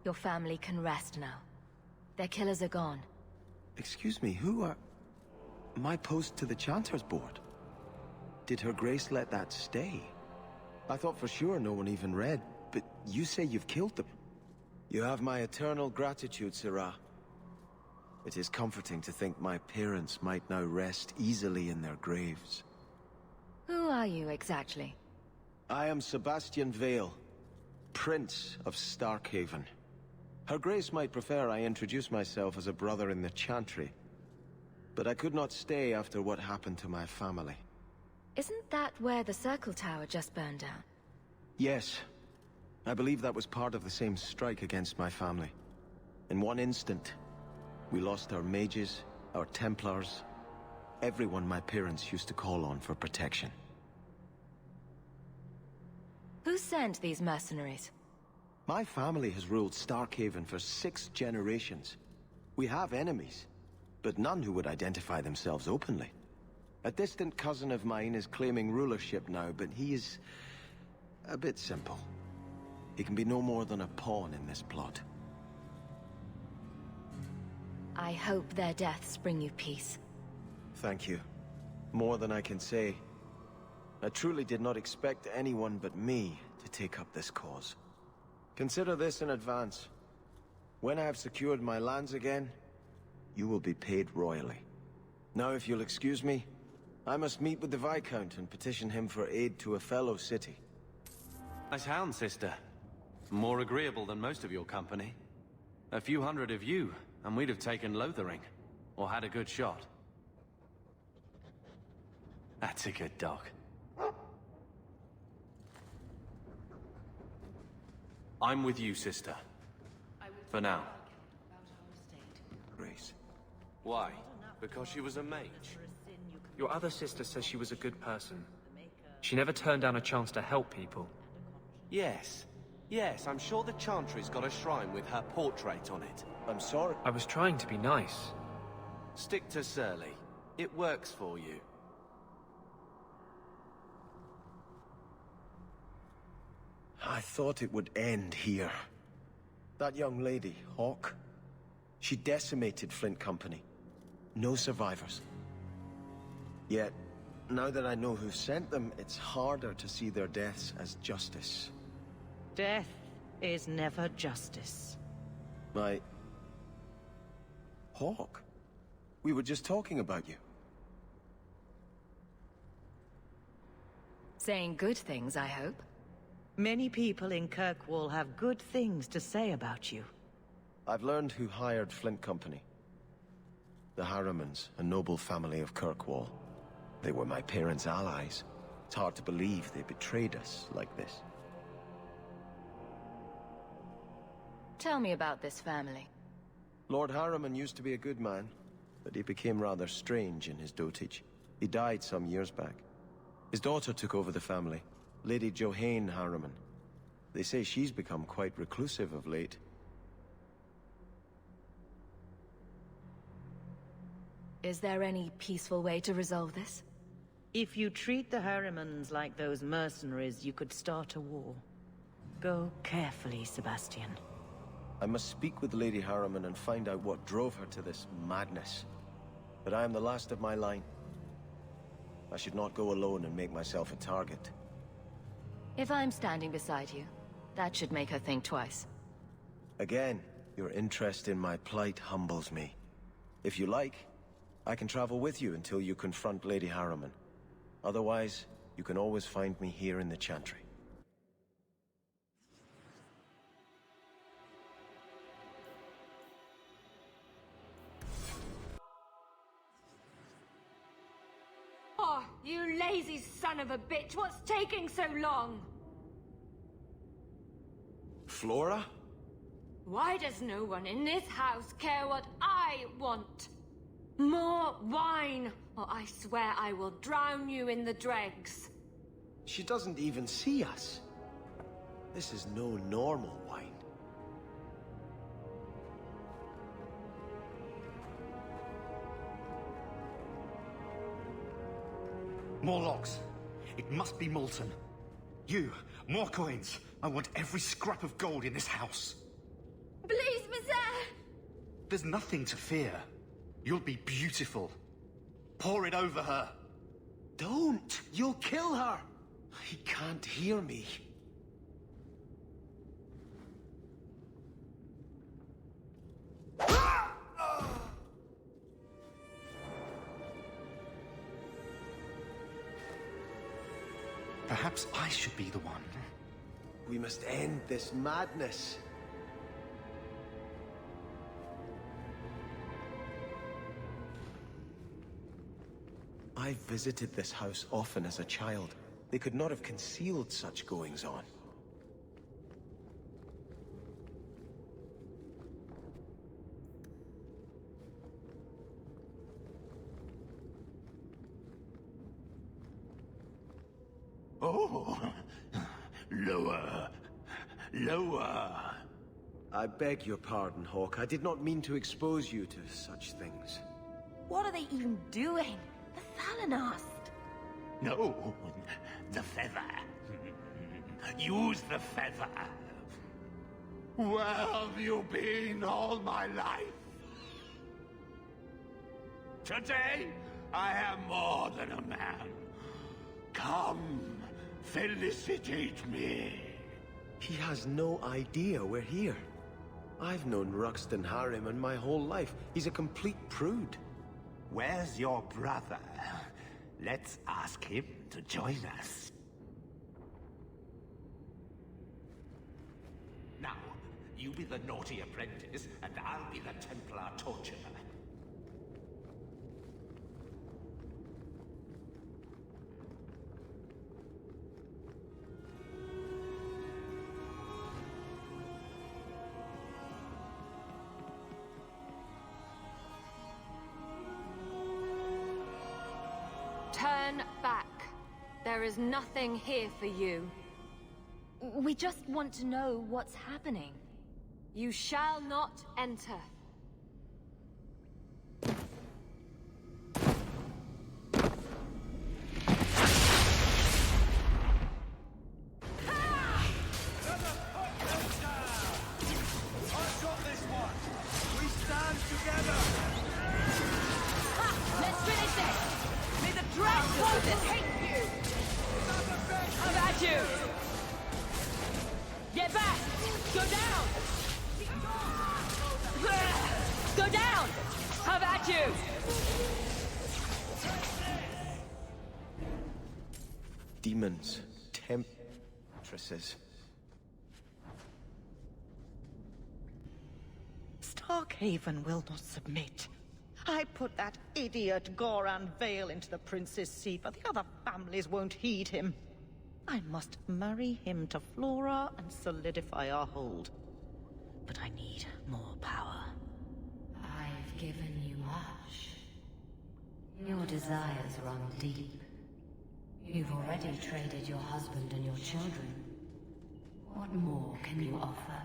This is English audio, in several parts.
Your family can rest now. Their killers are gone. Excuse me, who are... My post to the Chanter's Board? Did Her Grace let that stay? I thought for sure no one even read, but you say you've killed them. You have my eternal gratitude, Sirah. It is comforting to think my parents might now rest easily in their graves. Who are you, exactly? I am Sebastian Vale, Prince of Starkhaven. Her Grace might prefer I introduce myself as a brother in the Chantry, but I could not stay after what happened to my family. Isn't that where the Circle Tower just burned down? Yes. I believe that was part of the same strike against my family. In one instant, we lost our mages, our Templars, everyone my parents used to call on for protection. Who sent these mercenaries? My family has ruled Starkhaven for 6 generations. We have enemies, but none who would identify themselves openly. A distant cousin of mine is claiming rulership now, but he is a bit simple. He can be no more than a pawn in this plot. I hope their deaths bring you peace. Thank you. More than I can say. I truly did not expect anyone but me to take up this cause. Consider this in advance. When I have secured my lands again, you will be paid royally. Now, if you'll excuse me, I must meet with the Viscount and petition him for aid to a fellow city. Nice hound, sister. More agreeable than most of your company. A few hundred of you, and we'd have taken Lothering, or had a good shot. That's a good dog. I'm with you, sister. For now. Grace. Why? Because she was a mage? Your other sister says she was a good person. She never turned down a chance to help people. Yes. Yes, I'm sure the Chantry's got a shrine with her portrait on it. I'm sorry. I was trying to be nice. Stick to Surly. It works for you. I thought it would end here. That young lady, Hawke, she decimated Flint Company. No survivors. Yet, now that I know who sent them, it's harder to see their deaths as justice. Death is never justice. Hawke? We were just talking about you. Saying good things, I hope. Many people in Kirkwall have good things to say about you. I've learned who hired Flint Company. The Harrimans, a noble family of Kirkwall. They were my parents' allies. It's hard to believe they betrayed us like this. Tell me about this family. Lord Harriman used to be a good man, but he became rather strange in his dotage. He died some years back. His daughter took over the family, Lady Johanne Harriman. They say she's become quite reclusive of late. Is there any peaceful way to resolve this? If you treat the Harrimans like those mercenaries, you could start a war. Go carefully, Sebastian. I must speak with Lady Harriman and find out what drove her to this madness. But I am the last of my line. I should not go alone and make myself a target. If I'm standing beside you, that should make her think twice. Again, your interest in my plight humbles me. If you like, I can travel with you until you confront Lady Harriman. Otherwise, you can always find me here in the Chantry. Oh, you lazy son of a bitch! What's taking so long? Flora? Why does no one in this house care what I want? More wine, or I swear I will drown you in the dregs. She doesn't even see us. This is no normal wine. More logs. It must be molten. You, more coins. I want every scrap of gold in this house. is there? There's nothing to fear. You'll be beautiful. Pour it over her. Don't! You'll kill her! He can't hear me. Perhaps I should be the one. We must end this madness. I visited this house often as a child. They could not have concealed such goings-on. Oh, lower, lower. I beg your pardon, Hawk. I did not mean to expose you to such things. What are they even doing? The Thalanast! No, the feather. Use the feather. Where have you been all my life? Today, I am more than a man. Come, felicitate me. He has no idea we're here. I've known Ruxton Harriman my whole life. He's a complete prude. Where's your brother? Let's ask him to join us. Now, you be the naughty apprentice, and I'll be the Templar torturer. Turn back. There is nothing here for you. We just want to know what's happening. You shall not enter. Let's finish this! May the Dread Warden hate you! How about you? Get back! Go down! Go down! How about you? Demons. Temptresses. Starkhaven will not submit. I put that idiot Goran Vale into the prince's seat, but the other families won't heed him. I must marry him to Flora and solidify our hold. But I need more power. I've given you much. Your desires run deep. You've already traded your husband and your children. What more can you offer?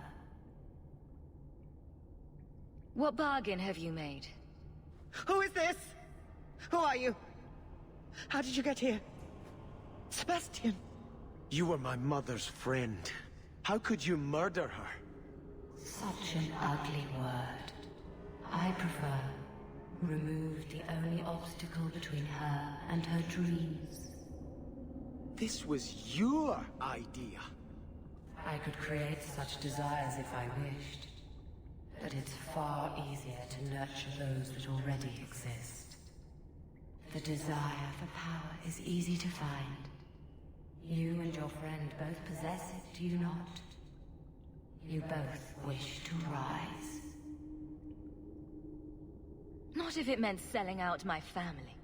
What bargain have you made? Who is this? Who are you? How did you get here? Sebastian! You were my mother's friend. How could you murder her? Such an ugly word. I prefer remove the only obstacle between her and her dreams. This was your idea. I could create such desires if I wished. But it's far easier to nurture those that already exist. The desire for power is easy to find. You and your friend both possess it, do you not? You both wish to rise. Not if it meant selling out my family.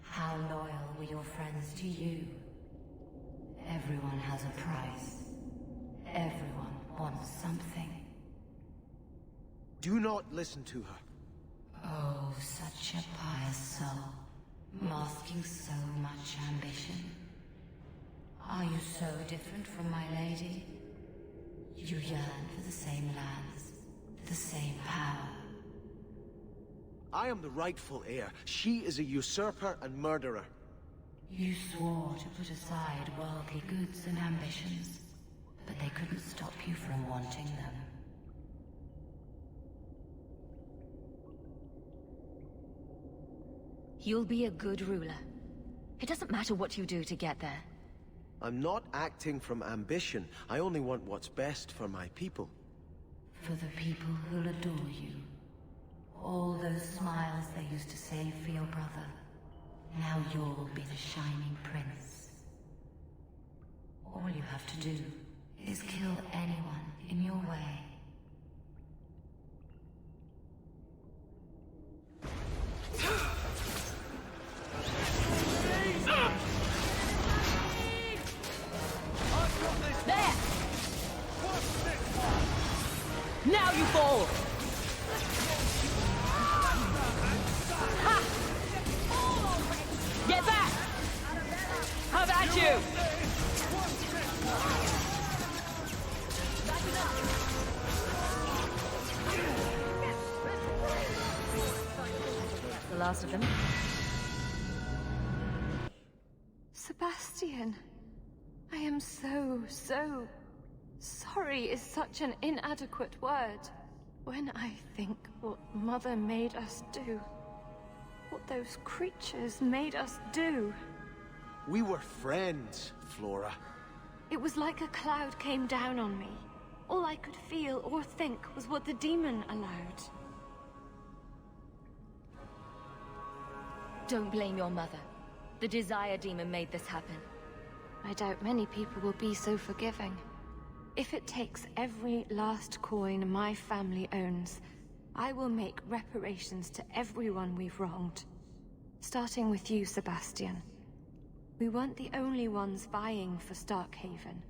How loyal were your friends to you? Everyone has a price. Everyone wants something. Do not listen to her. Oh, such a pious soul, masking so much ambition. Are you so different from my lady? You yearn for the same lands, the same power. I am the rightful heir. She is a usurper and murderer. You swore to put aside worldly goods and ambitions, but they couldn't stop you from wanting them. You'll be a good ruler. It doesn't matter what you do to get there. I'm not acting from ambition. I only want what's best for my people. For the people who'll adore you. All those smiles they used to save for your brother. Now you'll be the shining prince. All you have to do is kill anyone in your way. There! Now you fall! Ha! Get back! How about you? The last of them. Sebastian, I am so sorry is such an inadequate word. When I think what Mother made us do, what those creatures made us do. We were friends, Flora. It was like a cloud came down on me. All I could feel or think was what the demon allowed. Don't blame your mother. The Desire Demon made this happen. I doubt many people will be so forgiving. If it takes every last coin my family owns, I will make reparations to everyone we've wronged. Starting with you, Sebastian. We weren't the only ones vying for Starkhaven.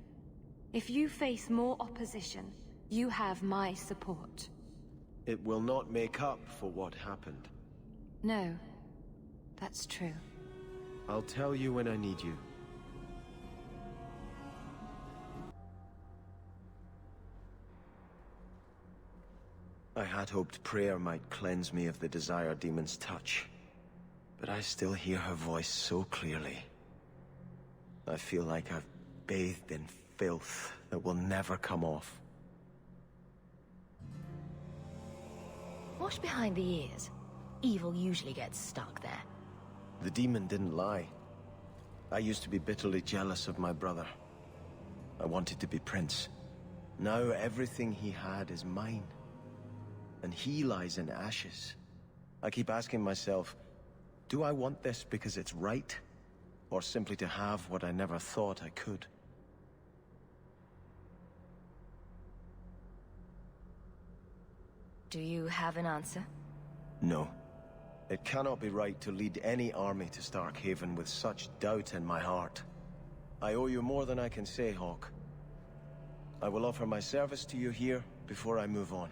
If you face more opposition, you have my support. It will not make up for what happened. No, that's true. I'll tell you when I need you. I had hoped prayer might cleanse me of the Desire Demon's touch, but I still hear her voice so clearly. I feel like I've bathed in filth that will never come off. Wash behind the ears. Evil usually gets stuck there. The demon didn't lie. I used to be bitterly jealous of my brother. I wanted to be prince. Now everything he had is mine. And he lies in ashes. I keep asking myself, do I want this because it's right? Or simply to have what I never thought I could? Do you have an answer? No. It cannot be right to lead any army to Starkhaven with such doubt in my heart. I owe you more than I can say, Hawk. I will offer my service to you here before I move on.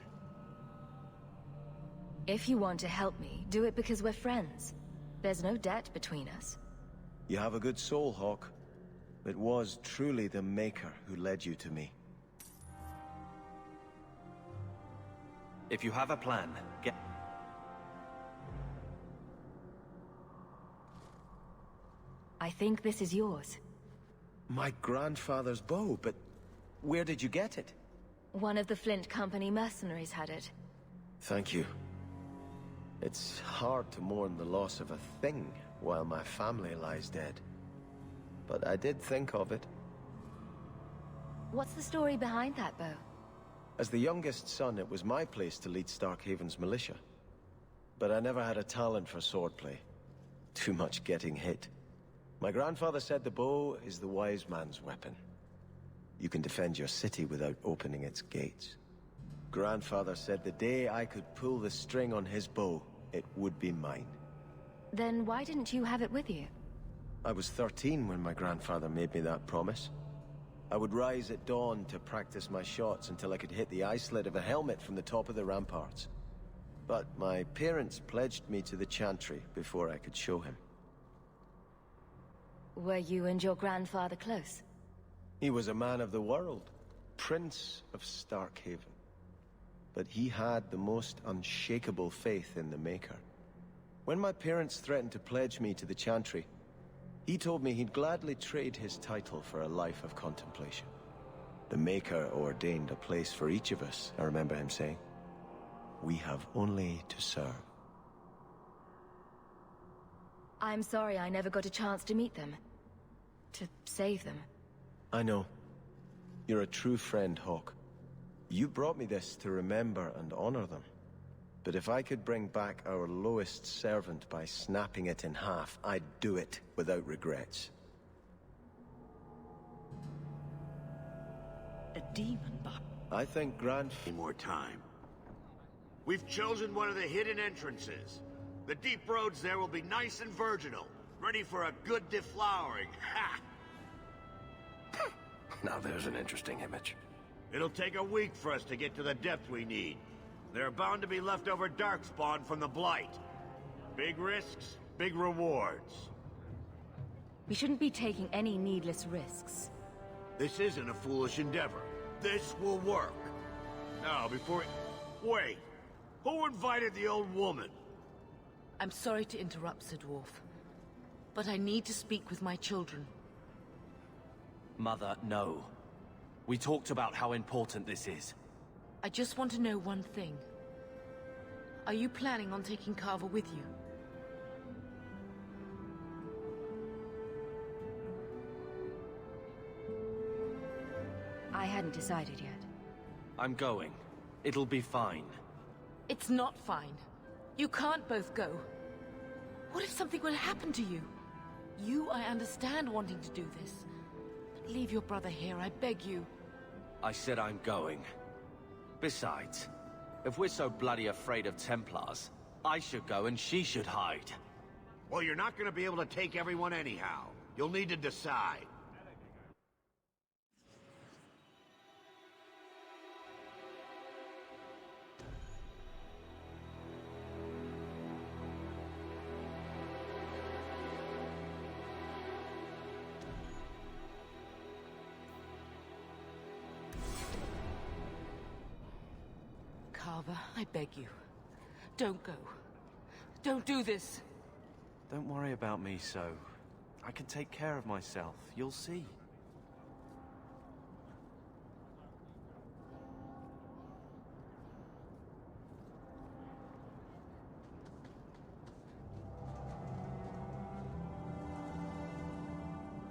If you want to help me, do it because we're friends. There's no debt between us. You have a good soul, Hawk. It was truly the Maker who led you to me. If you have a plan, get... I think this is yours. My grandfather's bow, but where did you get it? One of the Flint Company mercenaries had it. Thank you. It's hard to mourn the loss of a thing while my family lies dead. But I did think of it. What's the story behind that bow? As the youngest son, it was my place to lead Starkhaven's militia. But I never had a talent for swordplay. Too much getting hit. My grandfather said the bow is the wise man's weapon. You can defend your city without opening its gates. Grandfather said the day I could pull the string on his bow, it would be mine. Then why didn't you have it with you? I was 13 when my grandfather made me that promise. I would rise at dawn to practice my shots until I could hit the eye slit of a helmet from the top of the ramparts. But my parents pledged me to the Chantry before I could show him. Were you and your grandfather close? He was a man of the world, Prince of Starkhaven. But he had the most unshakable faith in the Maker. When my parents threatened to pledge me to the Chantry, he told me he'd gladly trade his title for a life of contemplation. The Maker ordained a place for each of us, I remember him saying. We have only to serve. I'm sorry I never got a chance to meet them. To save them. I know. You're a true friend, Hawk. You brought me this to remember and honor them. But if I could bring back our lowest servant by snapping it in half, I'd do it without regrets. A demon, but I think More time. We've chosen one of the hidden entrances. The deep roads there will be nice and virginal, ready for a good deflowering. Ha! Now there's an interesting image. It'll take a week for us to get to the depth we need. There are bound to be leftover darkspawn from the Blight. Big risks, big rewards. We shouldn't be taking any needless risks. This isn't a foolish endeavor. This will work. Now, before... Wait! Who invited the old woman? I'm sorry to interrupt, Sir Dwarf, but I need to speak with my children. Mother, no. We talked about how important this is. I just want to know one thing. Are you planning on taking Carver with you? I hadn't decided yet. I'm going. It'll be fine. It's not fine. You can't both go. What if something were to happen to you? You, I understand wanting to do this. But leave your brother here, I beg you. I said I'm going. Besides, if we're so bloody afraid of Templars, I should go and she should hide. Well, you're not gonna be able to take everyone anyhow. You'll need to decide. Carver, I beg you. Don't go. Don't do this. Don't worry about me, So. I can take care of myself. You'll see.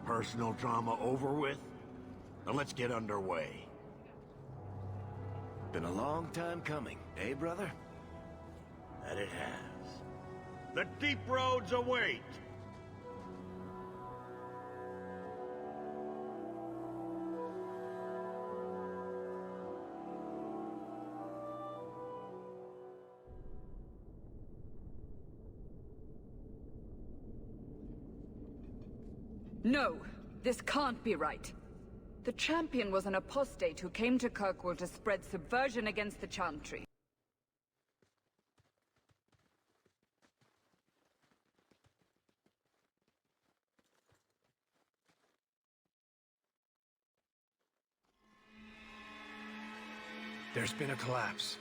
Personal drama over with? Then let's get underway. Been a long time coming, eh, brother? That it has. The deep roads await! No, this can't be right. The champion was an apostate who came to Kirkwall to spread subversion against the Chantry. There's been a collapse.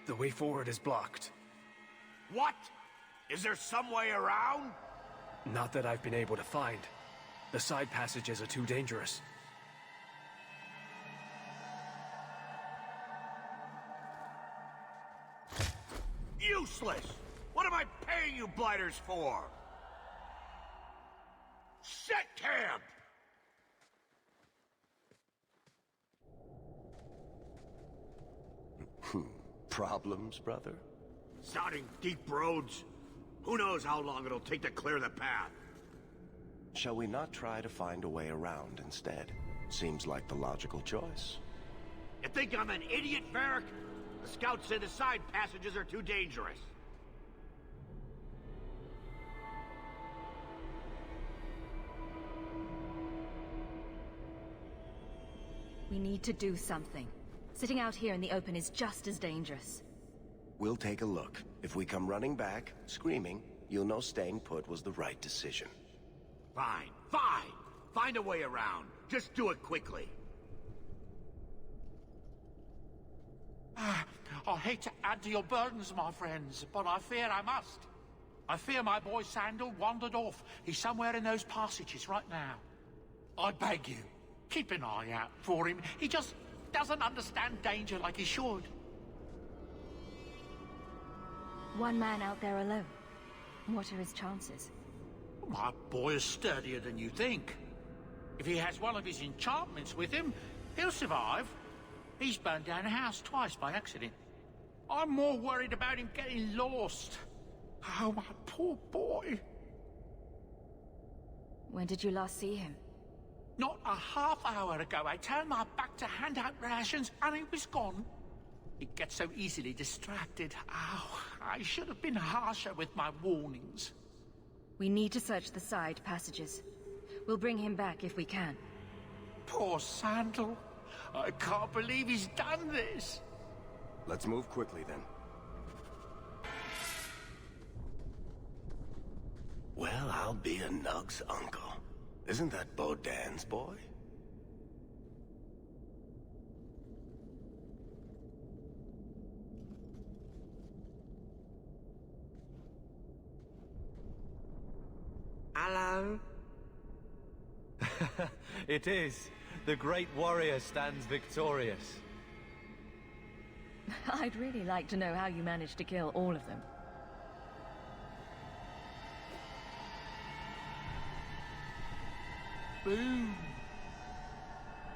The way forward is blocked. What? Is there some way around? Not that I've been able to find. The side passages are too dangerous. Useless! What am I paying you blighters for? Set camp! Problems, brother? Sounding deep roads? Who knows how long it'll take to clear the path? Shall we not try to find a way around instead? Seems like the logical choice. You think I'm an idiot, Varric? The scouts say the side passages are too dangerous. We need to do something. Sitting out here in the open is just as dangerous. We'll take a look. If we come running back, screaming, you'll know staying put was the right decision. Fine, fine! Find a way around. Just do it quickly. I hate to add to your burdens, my friends, but I fear I must. I fear my boy Sandal wandered off. He's somewhere in those passages right now. I beg you, keep an eye out for him. He just doesn't understand danger like he should. One man out there alone. What are his chances? My boy is sturdier than you think. If he has one of his enchantments with him, he'll survive. He's burned down a house twice by accident. I'm more worried about him getting lost. Oh, my poor boy. When did you last see him? Not a half hour ago, I turned my back to hand out rations, and he was gone. He gets so easily distracted. Oh, I should have been harsher with my warnings. We need to search the side passages. We'll bring him back if we can. Poor Sandal. I can't believe he's done this. Let's move quickly, then. Well, I'll be a Nug's uncle. Isn't that Bodan's boy? Hello? It is. The great warrior stands victorious. I'd really like to know how you managed to kill all of them. Boom.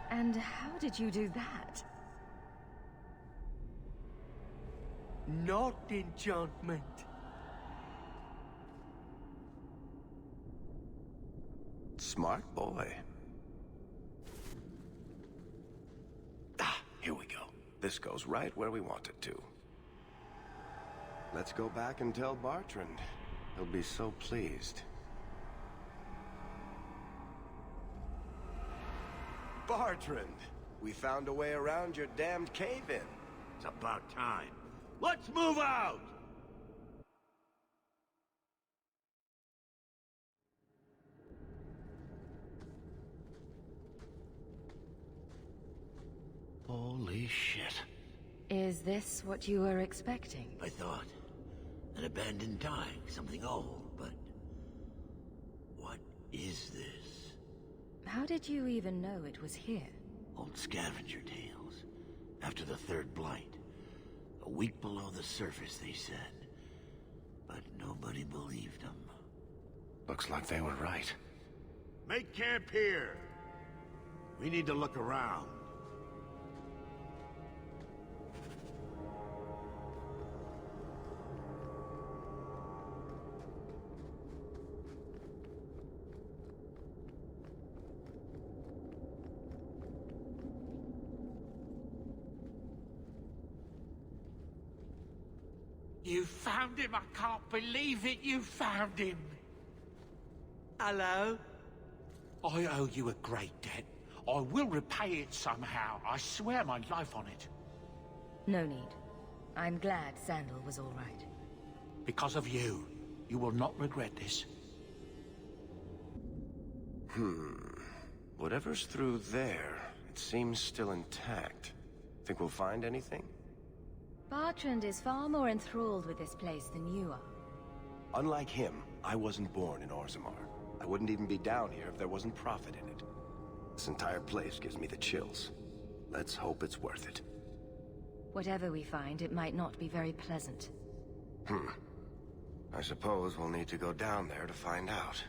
And how did you do that? Not enchantment. Smart boy. Ah, here we go. This goes right where we want it to. Let's go back and tell Bartrand. He'll be so pleased. Bartrand! We found a way around your damned cave-in. It's about time. Let's move out! Holy shit. Is this what you were expecting? I thought. An abandoned dike, something old, but... what is this? How did you even know it was here? Old scavenger tales. After the third blight. A week below the surface, they said. But nobody believed them. Looks like they were right. Make camp here! We need to look around. You found him! I can't believe it! You found him! Hello? I owe you a great debt. I will repay it somehow. I swear my life on it. No need. I'm glad Sandal was all right. Because of you. You will not regret this. Whatever's through there, it seems still intact. Think we'll find anything? Bartrand is far more enthralled with this place than you are. Unlike him, I wasn't born in Orzammar. I wouldn't even be down here if there wasn't profit in it. This entire place gives me the chills. Let's hope it's worth it. Whatever we find, it might not be very pleasant. I suppose we'll need to go down there to find out.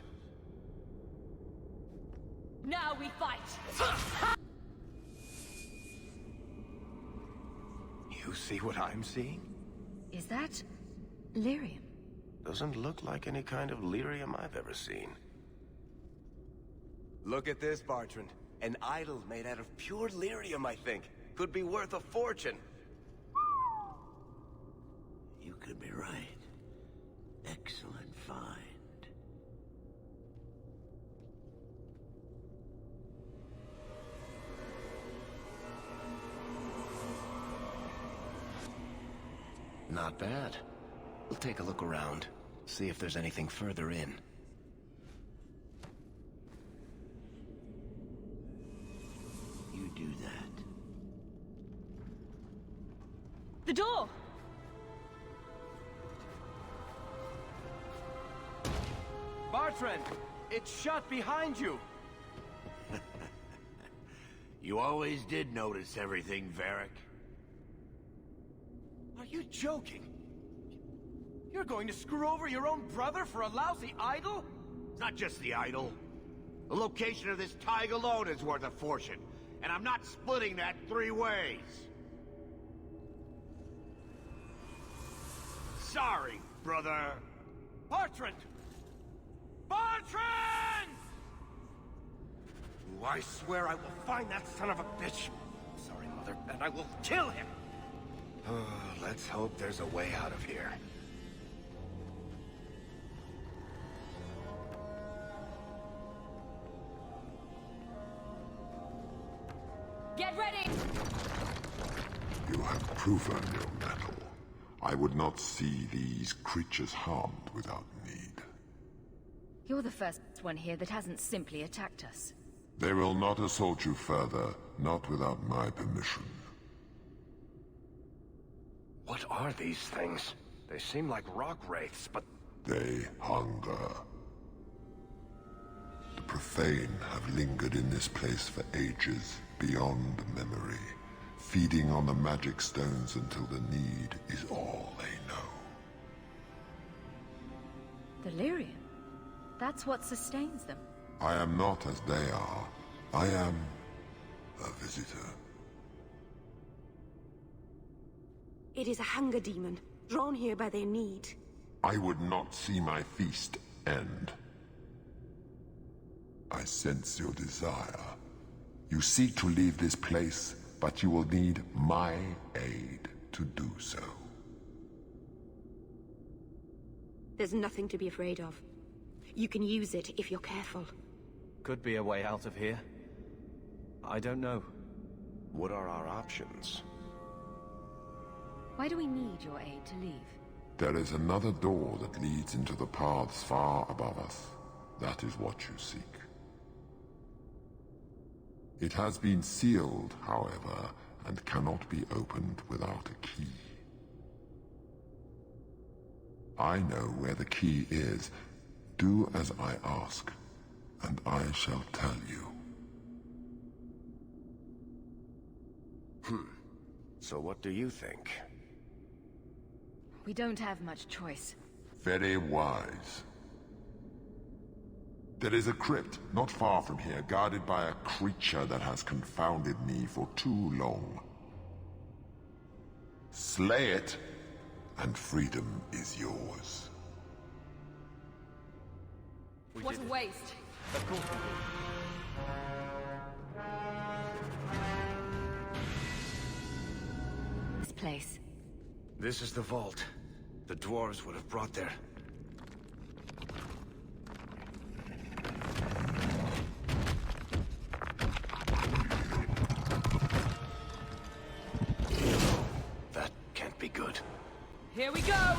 Now we fight! You see what I'm seeing? Is that... lyrium? Doesn't look like any kind of lyrium I've ever seen. Look at this, Bartrand. An idol made out of pure lyrium, I think. Could be worth a fortune. You could be right. Excellent find. Not bad. We'll take a look around, see if there's anything further in. You do that. The door! Bartrand! It's shut behind you! You always did notice everything, Varric. Are you joking? You're going to screw over your own brother for a lousy idol? It's not just the idol. The location of this tag alone is worth a fortune, and I'm not splitting that 3 ways. Sorry, brother. Bertrand! Bertrand! Oh, I swear I will find that son of a bitch. Sorry, Mother, and I will kill him. Let's hope there's a way out of here. Get ready! You have proven your mettle. I would not see these creatures harmed without need. You're the first one here that hasn't simply attacked us. They will not assault you further, not without my permission. What are these things? They seem like rock wraiths, but... They hunger. The profane have lingered in this place for ages, beyond memory, feeding on the magic stones until the need is all they know. Delirium? That's what sustains them. I am not as they are. I am a visitor. It is a hunger demon, drawn here by their need. I would not see my feast end. I sense your desire. You seek to leave this place, but you will need my aid to do so. There's nothing to be afraid of. You can use it if you're careful. Could be a way out of here. I don't know. What are our options? Why do we need your aid to leave? There is another door that leads into the paths far above us. That is what you seek. It has been sealed, however, and cannot be opened without a key. I know where the key is. Do as I ask, and I shall tell you. So what do you think? We don't have much choice. Very wise. There is a crypt not far from here, guarded by a creature that has confounded me for too long. Slay it, and freedom is yours. What a waste. Of course. This place. This is the vault. The dwarves would have brought their... That can't be good. Here we go!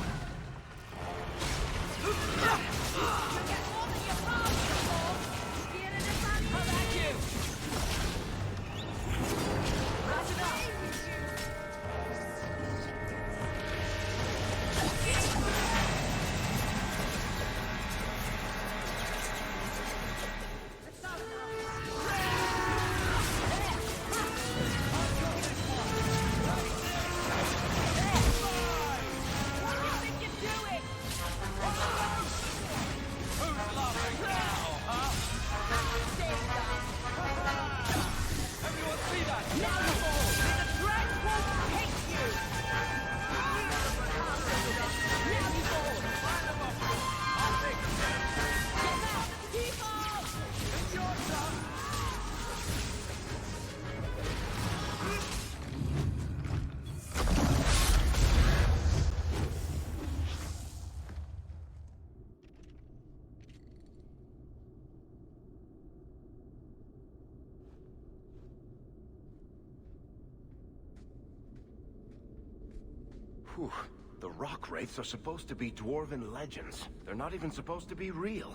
Whew. The rock wraiths are supposed to be dwarven legends. They're not even supposed to be real.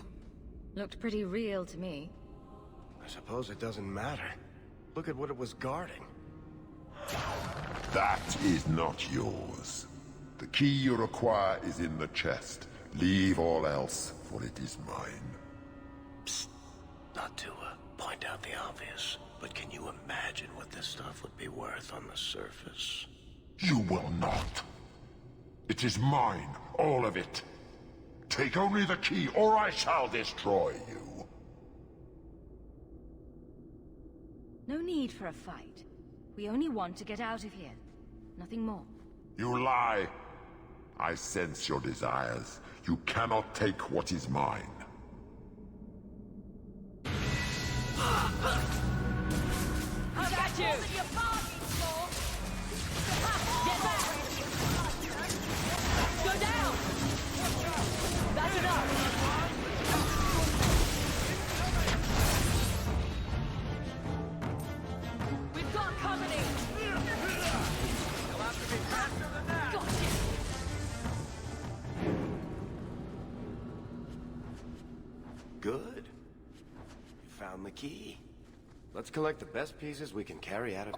Looked pretty real to me. I suppose it doesn't matter. Look at what it was guarding. That is not yours. The key you require is in the chest. Leave all else, for it is mine. Psst. Not to point out the obvious, but can you imagine what this stuff would be worth on the surface? You will not. It is mine, all of it. Take only the key, or I shall destroy you. No need for a fight. We only want to get out of here. Nothing more. You lie. I sense your desires. You cannot take what is mine. I got you! Get back! Go down! That's enough! We've got company! You'll have to be faster than that! Gotcha! Good. You found the key. Let's collect the best pieces we can carry out of...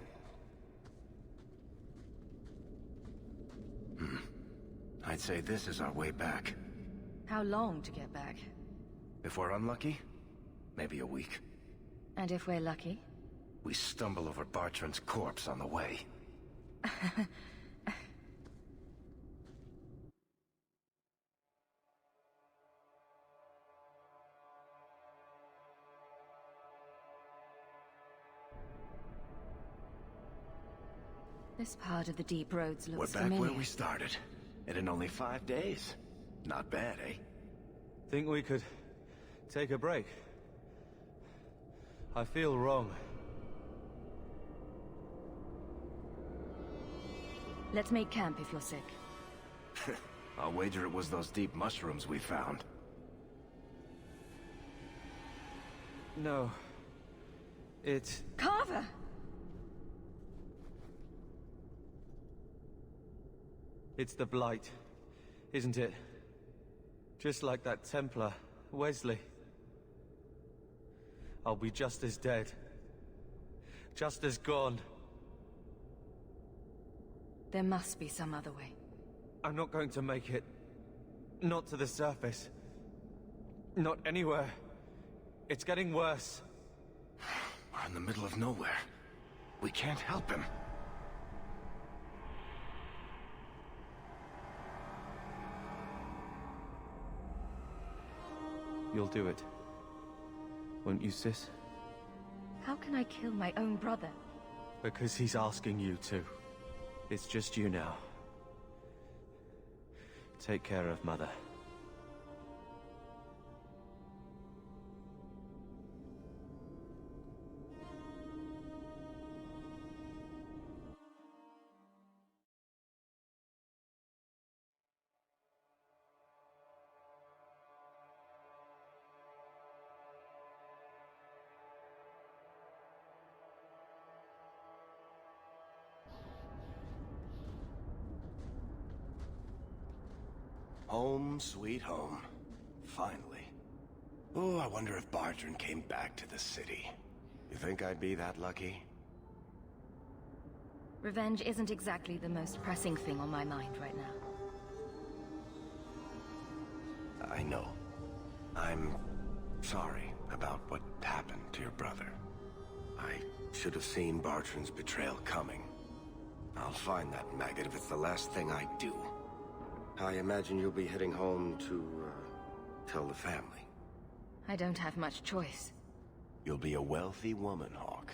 I'd say this is our way back. How long to get back? If we're unlucky, maybe a week. And if we're lucky? We stumble over Bartrand's corpse on the way. This part of the deep roads looks We're back familiar. where we started. And in only 5 days. Not bad, eh? Think we could take a break? I feel wrong. Let's make camp if you're sick. I'll wager it was those deep mushrooms we found. No. It... Carver! It's the Blight, isn't it? Just like that Templar, Wesley. I'll be just as dead. Just as gone. There must be some other way. I'm not going to make it. Not to the surface. Not anywhere. It's getting worse. We're in the middle of nowhere. We can't help him. You'll do it. Won't you, sis? How can I kill my own brother? Because he's asking you to. It's just you now. Take care of Mother. Home, sweet home. Finally. Oh, I wonder if Bartrand came back to the city. You think I'd be that lucky? Revenge isn't exactly the most pressing thing on my mind right now. I know. I'm sorry about what happened to your brother. I should have seen Bartrand's betrayal coming. I'll find that maggot if it's the last thing I do. I imagine you'll be heading home to, tell the family. I don't have much choice. You'll be a wealthy woman, Hawk.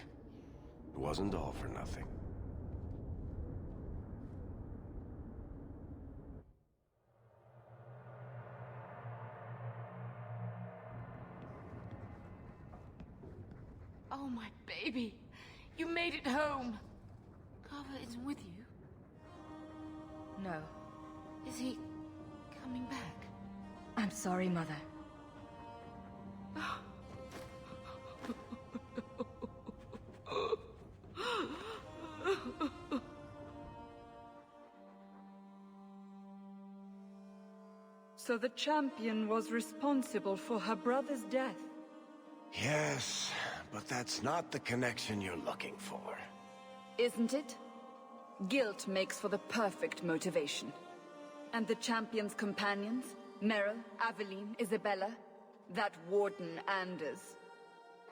It wasn't all for nothing. Oh, my baby. You made it home. Carver isn't with you. No. Is he coming back? I'm sorry, Mother. So the champion was responsible for her brother's death? Yes, but that's not the connection you're looking for. Isn't it? Guilt makes for the perfect motivation. And the champion's companions? Merrill, Aveline, Isabella? That Warden Anders?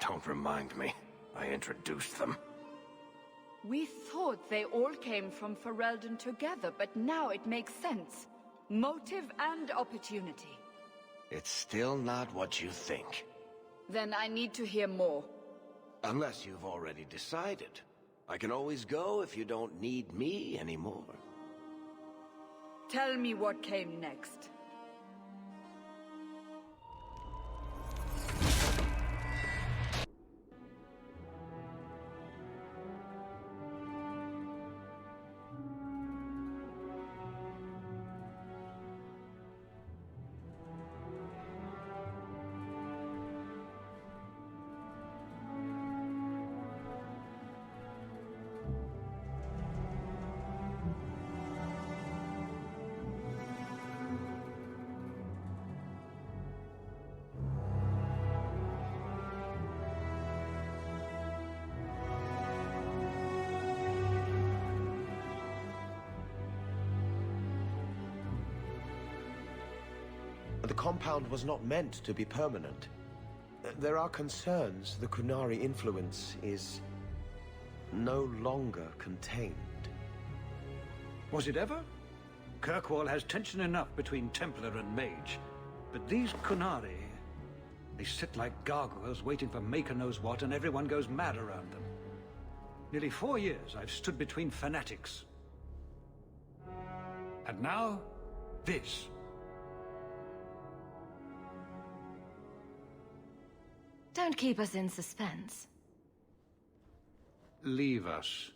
Don't remind me. I introduced them. We thought they all came from Ferelden together, but now it makes sense. Motive and opportunity. It's still not what you think. Then I need to hear more. Unless you've already decided. I can always go if you don't need me anymore. Tell me what came next. The compound was not meant to be permanent. There are concerns the Kunari influence is no longer contained. Was it ever? Kirkwall has tension enough between Templar and Mage. But these Kunari, they sit like gargoyles waiting for Maker knows what, and everyone goes mad around them. Nearly 4 years I've stood between fanatics. And now, this. Don't keep us in suspense. Leave us.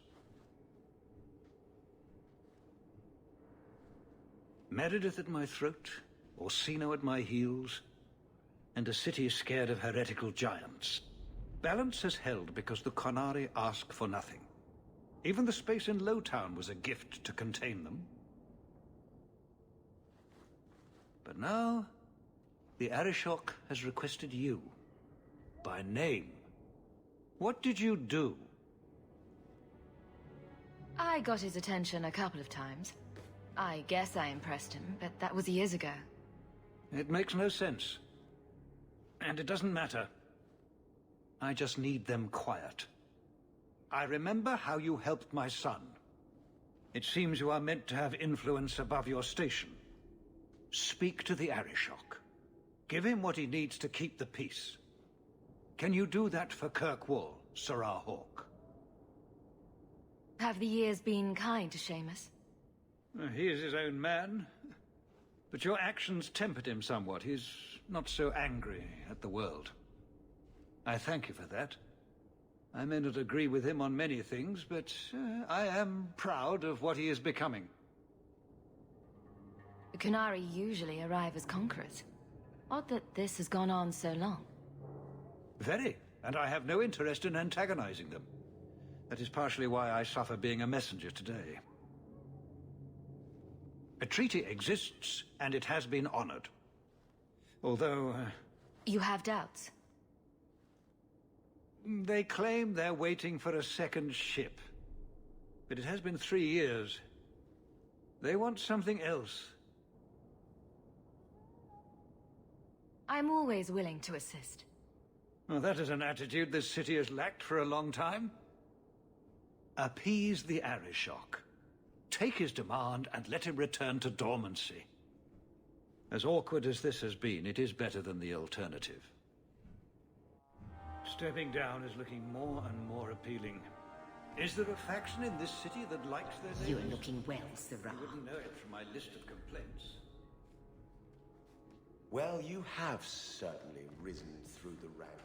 Meredith at my throat, Orsino at my heels, and a city scared of heretical giants. Balance has held because the Qunari ask for nothing. Even the space in Lowtown was a gift to contain them. But now, the Arishok has requested you. By name. What did you do? I got his attention a couple of times. I guess I impressed him, but that was years ago. It makes no sense. And it doesn't matter. I just need them quiet. I remember how you helped my son. It seems you are meant to have influence above your station. Speak to the Arishok. Give him what he needs to keep the peace. Can you do that for Kirkwall, Sirrah Hawke? Have the years been kind to Seamus? He is his own man. But your actions tempered him somewhat. He's not so angry at the world. I thank you for that. I may not agree with him on many things, but I am proud of what he is becoming. The Qunari usually arrive as conquerors. Odd that this has gone on so long. Very, and I have no interest in antagonizing them. That is partially why I suffer being a messenger today. A treaty exists, and it has been honored. Although... You have doubts? They claim they're waiting for a second ship. But it has been 3 years. They want something else. I'm always willing to assist. Well, that is an attitude this city has lacked for a long time. Appease the Arishok. Take his demand and let him return to dormancy. As awkward as this has been, it is better than the alternative. Stepping down is looking more and more appealing. Is there a faction in this city that likes their neighbors? You are looking well, Sirrah. You wouldn't know it from my list of complaints. Well, you have certainly risen through the ranks.